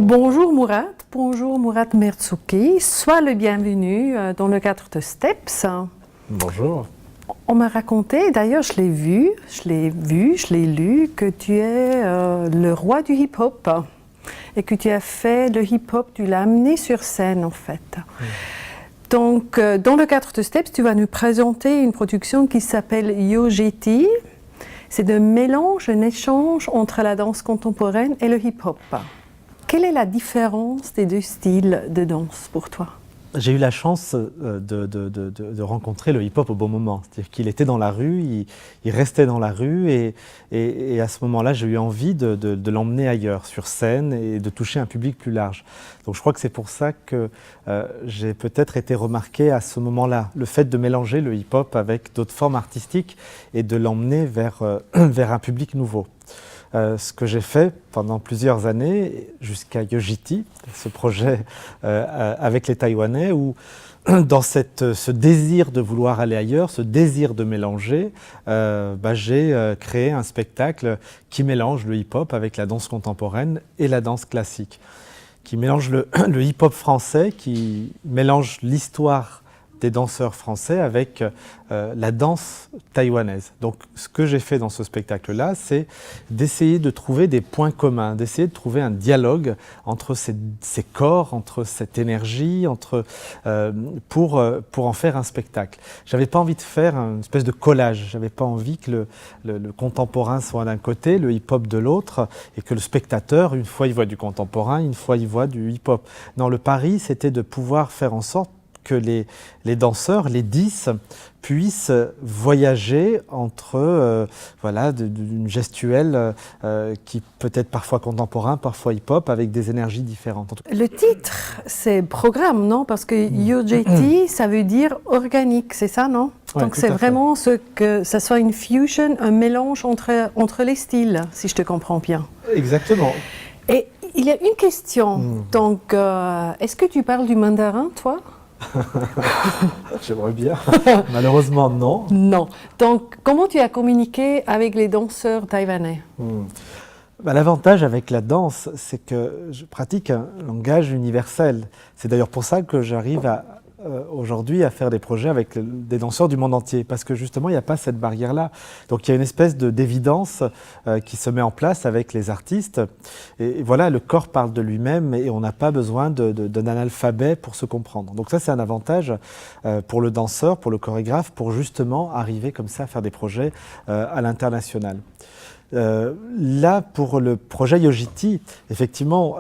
Bonjour Murat Merzouki, sois le bienvenu dans le cadre de STEPS. Bonjour. On m'a raconté, d'ailleurs je l'ai lu, que tu es le roi du hip-hop et que tu as fait le hip-hop, tu l'as amené sur scène en fait. Donc dans le cadre de STEPS, tu vas nous présenter une production qui s'appelle Yojiti. C'est un mélange, un échange entre la danse contemporaine et le hip-hop. Quelle est la différence des deux styles de danse pour toi ? J'ai eu la chance de rencontrer le hip-hop au bon moment. C'est-à-dire qu'il était dans la rue, il restait dans la rue et à ce moment-là, j'ai eu envie de l'emmener ailleurs, sur scène et de toucher un public plus large. Donc je crois que c'est pour ça que j'ai peut-être été remarqué à ce moment-là. Le fait de mélanger le hip-hop avec d'autres formes artistiques et de l'emmener vers un public nouveau. Ce que j'ai fait pendant plusieurs années, jusqu'à Yojiti, ce projet avec les Taïwanais, où dans ce désir de vouloir aller ailleurs, ce désir de mélanger, j'ai créé un spectacle qui mélange le hip-hop avec la danse contemporaine et la danse classique, qui mélange le hip-hop français, qui mélange l'histoire des danseurs français avec la danse taïwanaise. Donc ce que j'ai fait dans ce spectacle-là, c'est d'essayer de trouver des points communs, d'essayer de trouver un dialogue entre ces corps, entre cette énergie, pour en faire un spectacle. J'avais pas envie de faire une espèce de collage, j'avais pas envie que le contemporain soit d'un côté, le hip-hop de l'autre, et que le spectateur, une fois il voit du contemporain, une fois il voit du hip-hop. Non, le pari, c'était de pouvoir faire en sorte que les danseurs, les 10, puissent voyager entre d'une gestuelle qui peut être parfois contemporain, parfois hip-hop, avec des énergies différentes. Le titre, c'est programme, non ? Parce que Yojiti, ça veut dire organique, c'est ça, non ? Ouais, donc c'est vraiment que ça soit une fusion, un mélange entre les styles, si je te comprends bien. Exactement. Et il y a une question. Donc, est-ce que tu parles du mandarin, toi ? J'aimerais bien. Malheureusement, non. Non. Donc, comment tu as communiqué avec les danseurs taïwanais ? L'avantage avec la danse, c'est que je pratique un langage universel. C'est d'ailleurs pour ça que j'arrive aujourd'hui à faire des projets avec des danseurs du monde entier, parce que justement, il n'y a pas cette barrière-là. Donc, il y a une espèce d'évidence qui se met en place avec les artistes. Et voilà, le corps parle de lui-même et on n'a pas besoin d'un analphabet pour se comprendre. Donc ça, c'est un avantage pour le danseur, pour le chorégraphe, pour justement arriver comme ça à faire des projets à l'international. Là, pour le projet Yojiti, effectivement,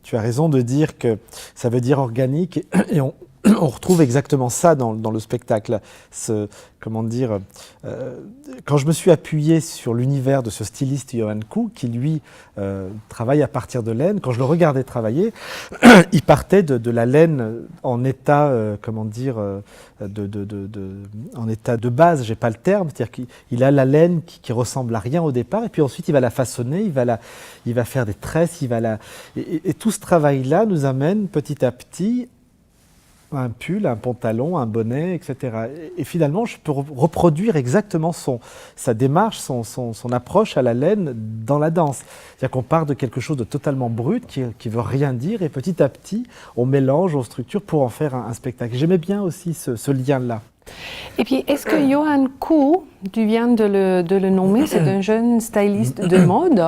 tu as raison de dire que ça veut dire organique et on retrouve exactement ça dans le spectacle. Quand je me suis appuyé sur l'univers de ce styliste Johan Koo, qui lui travaille à partir de laine, quand je le regardais travailler, il partait de la laine en état, en état de base, j'ai pas le terme, c'est-à-dire qu'il a la laine qui ressemble à rien au départ, et puis ensuite il va la façonner, il va faire des tresses, et tout ce travail-là nous amène petit à petit un pull, un pantalon, un bonnet, etc. Et finalement, je peux reproduire exactement sa démarche, son approche à la laine dans la danse. C'est-à-dire qu'on part de quelque chose de totalement brut, qui veut rien dire, et petit à petit, on mélange, on structure pour en faire un spectacle. J'aimais bien aussi ce lien-là. Et puis, est-ce que Johan Koo, tu viens de le nommer, c'est un jeune styliste de mode.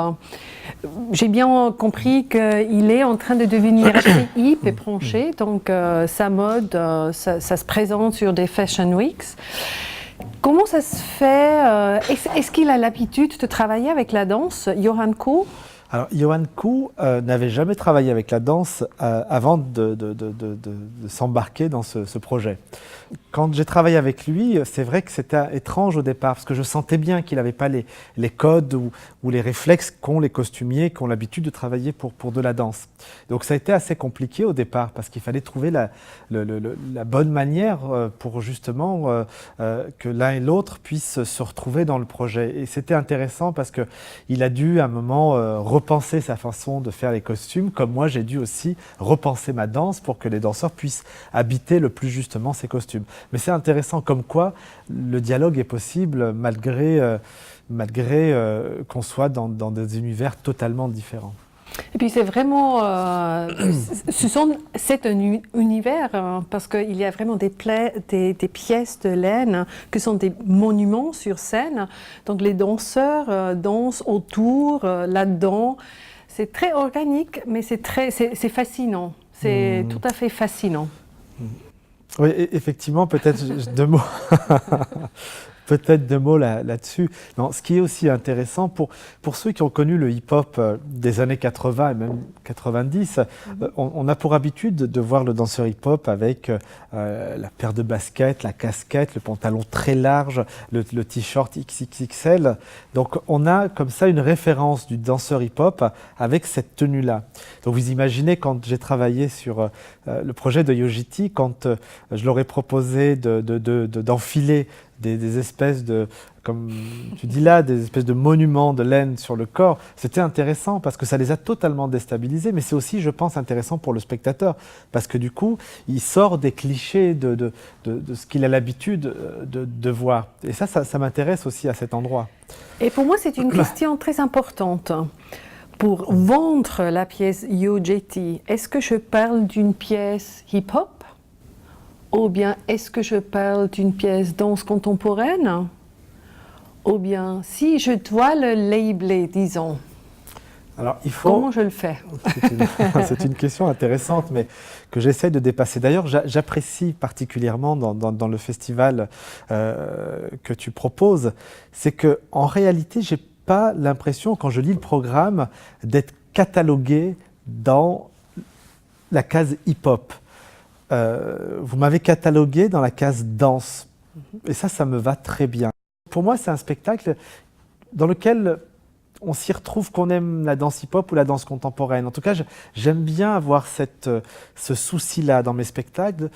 J'ai bien compris qu'il est en train de devenir assez hip et branché, donc sa mode, ça se présente sur des Fashion Weeks. Comment ça se fait Est-ce qu'il a l'habitude de travailler avec la danse, Johan Koo ? Alors, Johan Koo n'avait jamais travaillé avec la danse avant de s'embarquer dans ce projet. Quand j'ai travaillé avec lui, c'est vrai que c'était étrange au départ, parce que je sentais bien qu'il n'avait pas les codes ou les réflexes qu'ont les costumiers, qui ont l'habitude de travailler pour de la danse. Donc ça a été assez compliqué au départ, parce qu'il fallait trouver la bonne manière pour justement que l'un et l'autre puissent se retrouver dans le projet. Et c'était intéressant parce qu'il a dû à un moment repenser sa façon de faire les costumes, comme moi j'ai dû aussi repenser ma danse pour que les danseurs puissent habiter le plus justement ces costumes. Mais c'est intéressant comme quoi le dialogue est possible malgré qu'on soit dans des univers totalement différents. Et puis c'est vraiment, c'est un univers parce qu'il y a vraiment des pièces de laine qui sont des monuments sur scène. Donc les danseurs dansent autour, là-dedans. C'est très organique, mais c'est fascinant. C'est tout à fait fascinant. Oui, effectivement, peut-être deux mots. Peut-être deux mots là-dessus. Non, ce qui est aussi intéressant pour ceux qui ont connu le hip-hop des années 80 et même 90, on a pour habitude de voir le danseur hip-hop avec la paire de baskets, la casquette, le pantalon très large, le t-shirt XXXL. Donc on a comme ça une référence du danseur hip-hop avec cette tenue-là. Donc vous imaginez quand j'ai travaillé sur le projet de Yojiti, quand je leur ai proposé d'enfiler des espèces de, comme tu dis là, des espèces de monuments de laine sur le corps. C'était intéressant parce que ça les a totalement déstabilisés, mais c'est aussi, je pense, intéressant pour le spectateur parce que du coup, il sort des clichés de ce qu'il a l'habitude de voir. Et ça m'intéresse aussi à cet endroit. Et pour moi, c'est une question très importante. Pour vendre la pièce Yojiti, est-ce que je parle d'une pièce hip-hop? Ou bien est-ce que je parle d'une pièce danse contemporaine? Ou bien si je dois le labeler, disons, alors, comment je le fais? C'est une question intéressante, mais que j'essaie de dépasser. D'ailleurs, j'apprécie particulièrement dans le festival que tu proposes, c'est qu'en réalité, je n'ai pas l'impression, quand je lis le programme, d'être catalogué dans la case hip-hop. Vous m'avez catalogué dans la case danse. Et ça me va très bien. Pour moi, c'est un spectacle dans lequel on s'y retrouve, qu'on aime la danse hip-hop ou la danse contemporaine. En tout cas, j'aime bien avoir ce souci-là dans mes spectacles,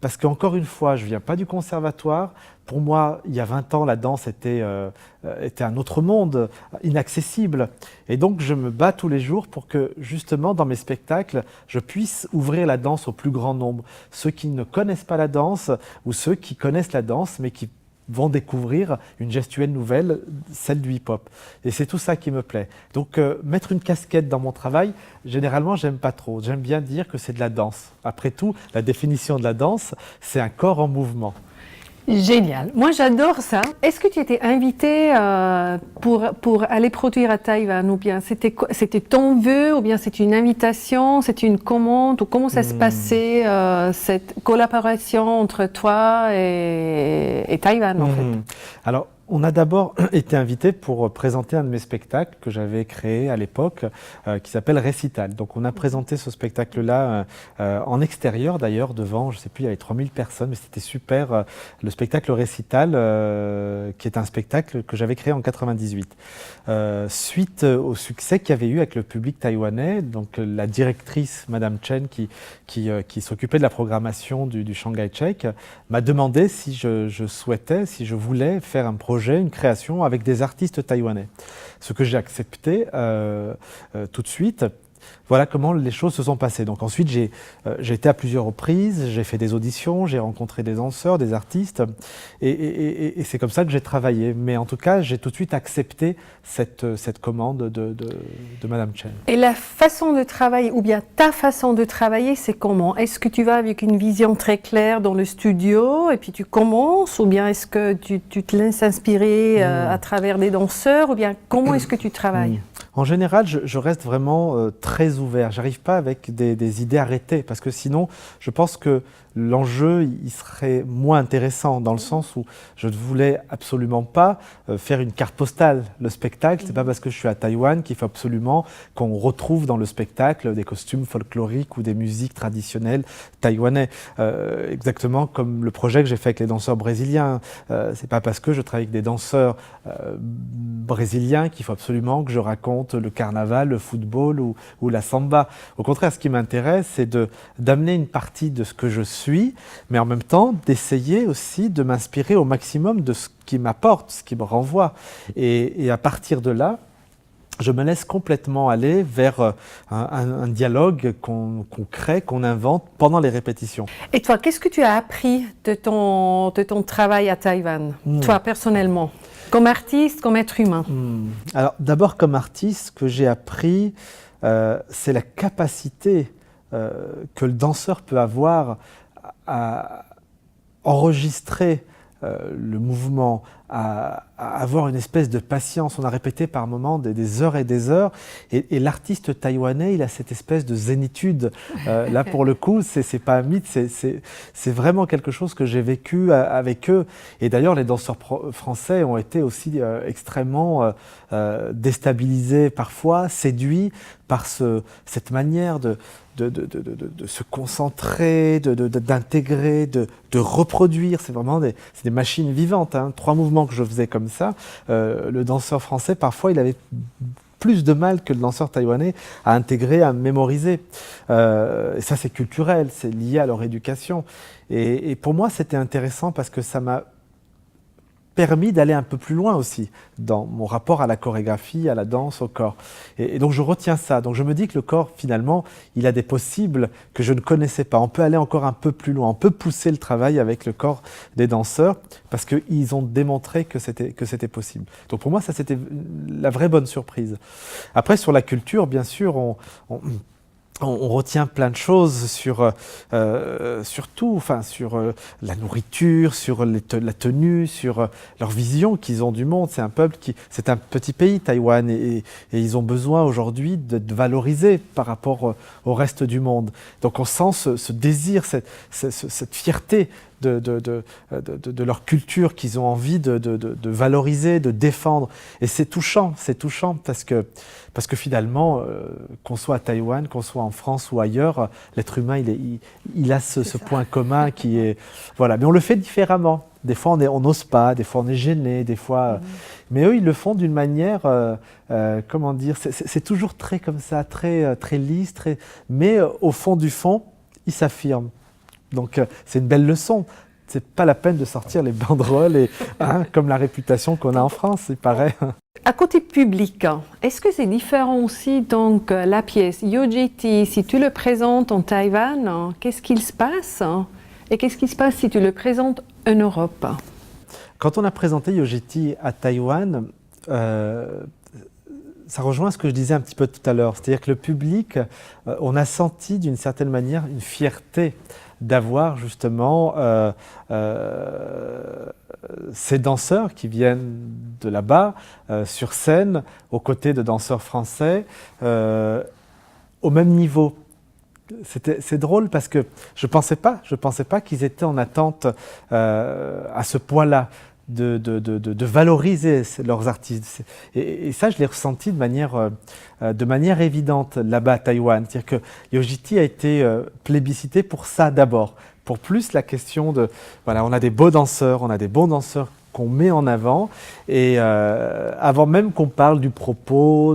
parce qu'encore une fois, je ne viens pas du conservatoire. Pour moi, il y a 20 ans, la danse était un autre monde, inaccessible. Et donc, je me bats tous les jours pour que, justement, dans mes spectacles, je puisse ouvrir la danse au plus grand nombre. Ceux qui ne connaissent pas la danse ou ceux qui connaissent la danse, mais qui vont découvrir une gestuelle nouvelle, celle du hip-hop. Et c'est tout ça qui me plaît. Donc, mettre une casquette dans mon travail, généralement, j'aime pas trop. J'aime bien dire que c'est de la danse. Après tout, la définition de la danse, c'est un corps en mouvement. Génial. Moi, j'adore ça. Est-ce que tu étais invité pour aller produire à Taïwan, ou bien c'était ton vœu, ou bien c'est une invitation, c'est une commande, ou comment ça se passait, cette collaboration entre toi et Taïwan, en fait? Alors, on a d'abord été invité pour présenter un de mes spectacles que j'avais créé à l'époque, qui s'appelle Récital. Donc on a présenté ce spectacle-là en extérieur d'ailleurs, devant, je ne sais plus, il y avait 3000 personnes, mais c'était super. Le spectacle Récital, qui est un spectacle que j'avais créé en 98. Suite au succès qu'il y avait eu avec le public taïwanais, donc la directrice, Madame Chen, qui s'occupait de la programmation du Shanghai Cheik, m'a demandé si je souhaitais, si je voulais faire un projet, une création avec des artistes taïwanais. Ce que j'ai accepté tout de suite. Voilà comment les choses se sont passées. Donc ensuite, j'ai été à plusieurs reprises, j'ai fait des auditions, j'ai rencontré des danseurs, des artistes, et c'est comme ça que j'ai travaillé. Mais en tout cas, j'ai tout de suite accepté cette commande de Madame Chen. Et la façon de travailler, ou bien ta façon de travailler, c'est comment? Est-ce que tu vas avec une vision très claire dans le studio, et puis tu commences, ou bien est-ce que tu te laisses inspirer à travers des danseurs, ou bien comment est-ce que tu travailles? En général, je reste vraiment très ouvert. J'arrive pas avec des idées arrêtées, parce que sinon, je pense que l'enjeu, il serait moins intéressant, dans le sens où je ne voulais absolument pas faire une carte postale. Le spectacle, c'est pas parce que je suis à Taïwan qu'il faut absolument qu'on retrouve dans le spectacle des costumes folkloriques ou des musiques traditionnelles taïwanais. Exactement comme le projet que j'ai fait avec les danseurs brésiliens. C'est pas parce que je travaille avec des danseurs brésiliens qu'il faut absolument que je raconte le carnaval, le football ou la samba. Au contraire, ce qui m'intéresse, c'est d'amener une partie de ce que je suis, mais en même temps d'essayer aussi de m'inspirer au maximum de ce qui m'apporte, ce qui me renvoie. Et à partir de là, je me laisse complètement aller vers un dialogue qu'on crée, qu'on invente pendant les répétitions. Et toi, qu'est-ce que tu as appris de ton travail à Taïwan, toi personnellement, comme artiste, comme être humain? Alors d'abord comme artiste, ce que j'ai appris, c'est la capacité que le danseur peut avoir à enregistrer le mouvement, à avoir une espèce de patience. On a répété par moments des heures et des heures, et l'artiste taïwanais, il a cette espèce de zénitude. Là, pour le coup, c'est pas un mythe, c'est vraiment quelque chose que j'ai vécu avec eux. Et d'ailleurs, les danseurs français ont été aussi extrêmement déstabilisés parfois, séduits par cette manière de se concentrer, d'intégrer, de reproduire. C'est vraiment des machines vivantes, hein. 3 mouvements que je faisais comme ça. Le danseur français, parfois, il avait plus de mal que le danseur taïwanais à intégrer, à mémoriser. Et ça, c'est culturel, c'est lié à leur éducation. Et pour moi, c'était intéressant parce que ça m'a permis d'aller un peu plus loin aussi dans mon rapport à la chorégraphie, à la danse, au corps. Et donc je retiens ça. Donc je me dis que le corps, finalement, il a des possibles que je ne connaissais pas. On peut aller encore un peu plus loin, on peut pousser le travail avec le corps des danseurs parce qu'ils ont démontré que c'était possible. Donc pour moi, ça c'était la vraie bonne surprise. Après, sur la culture, bien sûr, on retient plein de choses sur tout, enfin sur la nourriture, sur la tenue, sur leur vision qu'ils ont du monde. C'est un petit pays, Taïwan, et ils ont besoin aujourd'hui de valoriser par rapport au reste du monde. Donc on sent ce désir, cette fierté de leur culture qu'ils ont envie de valoriser, de défendre. Et c'est touchant parce que finalement, qu'on soit à Taïwan, qu'on soit en France ou ailleurs, l'être humain, il a ce point commun qui est... Voilà, mais on le fait différemment. Des fois, on n'ose pas, des fois, on est gêné, des fois... Mais eux, ils le font d'une manière, comment dire, c'est toujours très comme ça, très lisse, mais au fond du fond, ils s'affirment. Donc c'est une belle leçon. C'est pas la peine de sortir les banderoles comme la réputation qu'on a en France, c'est pareil. À côté public, est-ce que c'est différent aussi donc la pièce Yo-Jiti, si tu le présentes en Taïwan, qu'est-ce qu'il se passe? Et qu'est-ce qui se passe si tu le présentes en Europe? Quand on a présenté Yo-Jiti à Taïwan, ça rejoint ce que je disais un petit peu tout à l'heure. C'est-à-dire que le public, on a senti d'une certaine manière une fierté d'avoir justement ces danseurs qui viennent de là-bas sur scène aux côtés de danseurs français au même niveau. C'est drôle parce que je pensais pas qu'ils étaient en attente à ce point-là. De valoriser leurs artistes. Et ça, je l'ai ressenti de manière évidente là-bas à Taïwan. C'est-à-dire que Yo-Jiti a été plébiscité pour ça d'abord. Pour plus la question de... Voilà, on a des beaux danseurs, on a des bons danseurs qu'on met en avant, et avant même qu'on parle du propos,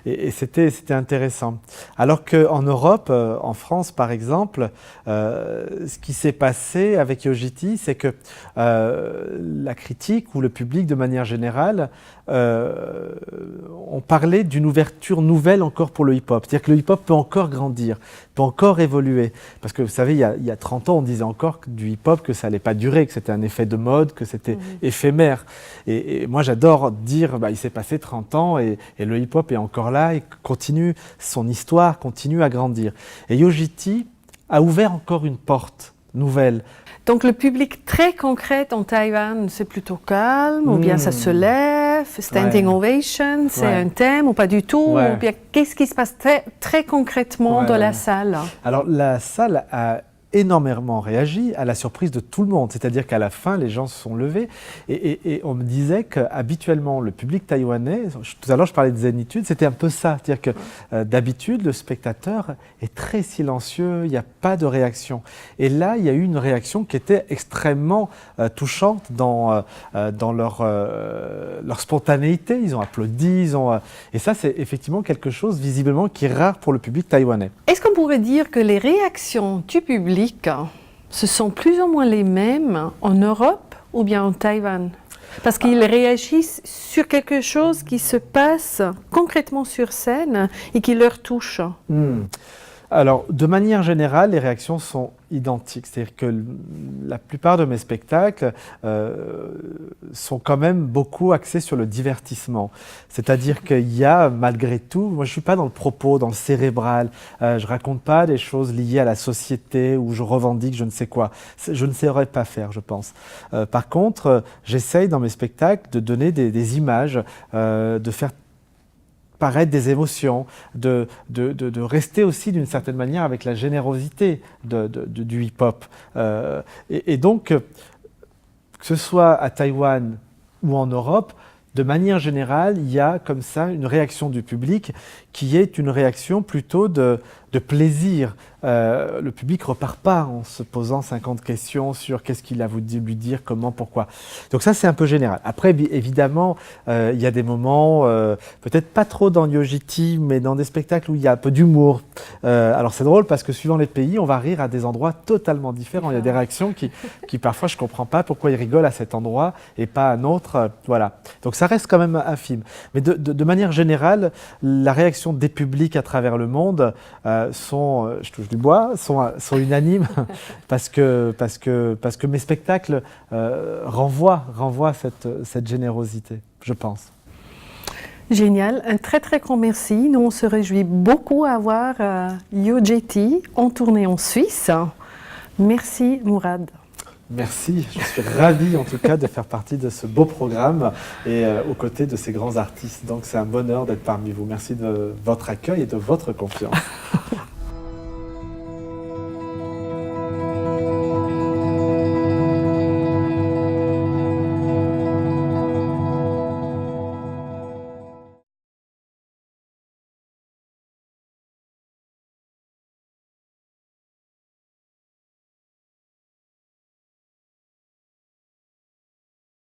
et c'était intéressant. Alors qu'en Europe, en France par exemple, ce qui s'est passé avec Yo-Jiti, c'est que la critique ou le public de manière générale ont parlé d'une ouverture nouvelle encore pour le hip-hop. C'est-à-dire que le hip-hop peut encore grandir, peut encore évoluer. Parce que vous savez, il y a 30 ans, on disait encore du hip-hop que ça n'allait pas durer, que c'était un effet de mode, que c'était éphémère. Et moi, j'adore dire, il s'est passé 30 ans et le hip-hop est encore là et continue, son histoire continue à grandir. Et Yo-Jiti a ouvert encore une porte nouvelle. Donc le public très concret en Taïwan, c'est plutôt calme, ou bien ça se lève, standing ovation, c'est un thème ou pas du tout, ou bien qu'est-ce qui se passe très concrètement dans la salle? Alors la salle a énormément réagi à la surprise de tout le monde, c'est-à-dire qu'à la fin les gens se sont levés et on me disait qu'habituellement le public taïwanais, tout à l'heure je parlais de zénitude, c'était un peu ça, c'est-à-dire que d'habitude le spectateur est très silencieux, il n'y a pas de réaction, et là il y a eu une réaction qui était extrêmement touchante dans leur spontanéité, ils ont applaudi, et ça c'est effectivement quelque chose visiblement qui est rare pour le public taïwanais. Est-ce qu'on pourrait dire que les réactions du public ce sont plus ou moins les mêmes en Europe ou bien en Taïwan? Parce qu'ils réagissent sur quelque chose qui se passe concrètement sur scène et qui leur touche. Alors, de manière générale, les réactions sont identiques. C'est-à-dire que la plupart de mes spectacles sont quand même beaucoup axés sur le divertissement. C'est-à-dire qu'il y a, malgré tout, moi je ne suis pas dans le propos, dans le cérébral. Je ne raconte pas des choses liées à la société où je revendique je ne sais quoi. Je ne saurais pas faire, je pense. Par contre, j'essaye dans mes spectacles de donner des images, de faire paraître des émotions, de rester aussi d'une certaine manière avec la générosité du hip-hop. Et donc, que ce soit à Taïwan ou en Europe, de manière générale, il y a comme ça une réaction du public qui est une réaction plutôt de plaisir. Le public ne repart pas en se posant 50 questions sur qu'est-ce qu'il a voulu lui dire, comment, pourquoi. Donc ça, c'est un peu général. Après, évidemment, il y a des moments, peut-être pas trop dans Yo-Jiti, mais dans des spectacles où il y a un peu d'humour. Alors c'est drôle parce que suivant les pays, on va rire à des endroits totalement différents. Il y a des réactions qui parfois, je ne comprends pas pourquoi ils rigolent à cet endroit et pas à un autre. Voilà. Donc ça reste quand même infime. Mais de manière générale, la réaction des publics à travers le monde sont, je touche du bois, sont unanimes parce que mes spectacles renvoient cette générosité, je pense. Génial, un très très grand merci. Nous on se réjouit beaucoup à voir Yo-Jiti en tournée en Suisse. Merci Mourad. Merci, je suis ravi en tout cas de faire partie de ce beau programme et aux côtés de ces grands artistes. Donc c'est un bonheur d'être parmi vous. Merci de votre accueil et de votre confiance.